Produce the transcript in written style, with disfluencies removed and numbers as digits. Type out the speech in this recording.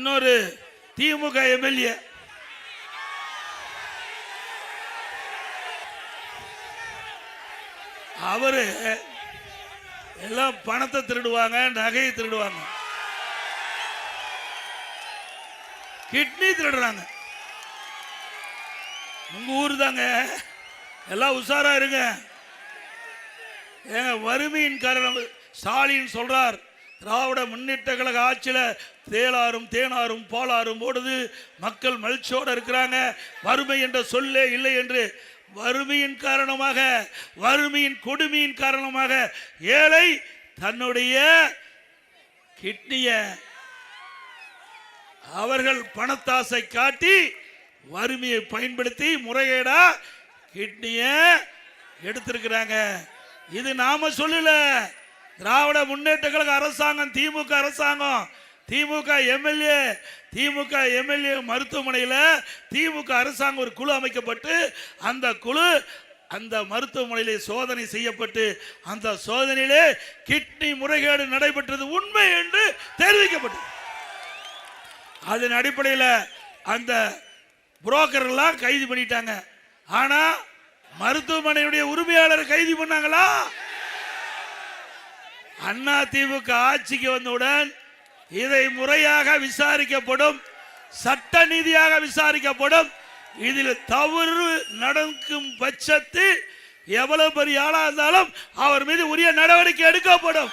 இன்னொரு திமுக எம்எல்ஏ அவரு எல்லாம் பணத்தை திருடுவாங்க, நகையை திருடுவாங்க, கிட்னி திருடுறாங்க. உங்க ஊர் தாங்க, எல்லாம் உஷாரா இருங்க. வறுமையின் காரணம் ஸ்டாலின் சொல்றார், திராவிட முன்னேற்ற கழக ஆட்சியில தேனாரும் பாலாரும் ஓடுது, மக்கள் மகிழ்ச்சியோடு இருக்கிறாங்க, வறுமை என்ற சொல்லே இல்லை என்று. வறுமையின் காரணமாக, வறுமையின் கொடுமையின் காரணமாக ஏழை தன்னுடைய கிட்னிய அவர்கள் பணத்தாசை காட்டி வறுமையை பயன்படுத்தி முறைகேடா கிட்னிய எடுத்திருக்கிறாங்க. இது நாம சொல்லல, திராவிட முன்னேற்ற கழக அரசாங்கம், திமுக அரசாங்கம், திமுக எம்எல்ஏ மருத்துவமனையில் திமுக அரசாங்கம் ஒரு குழு அமைக்கப்பட்டு அந்த குழு அந்த மருத்துவமனையிலே சோதனை செய்யப்பட்டு அந்த சோதனையிலே கிட்னி முறைகேடு நடைபெற்றது உண்மை என்று தெரிவிக்கப்பட்டது. அதன் அடிப்படையில் அந்த புரோக்கர்லாம் கைது பண்ணிட்டாங்க. ஆனா மருத்துவமனையுடைய உரிமையாளர் கைது பண்ணாங்களா? அண்ணா திமுக ஆட்சிக்கு வந்தவுடன் இதை முறையாக விசாரிக்கப்படும், சட்ட நீதியாக விசாரிக்கப்படும். இதில் தவறு நடக்கும் பட்சத்தில் எவ்வளவு பெரிய ஆளா இருந்தாலும் அவர் மீது உரிய நடவடிக்கை எடுக்கப்படும்.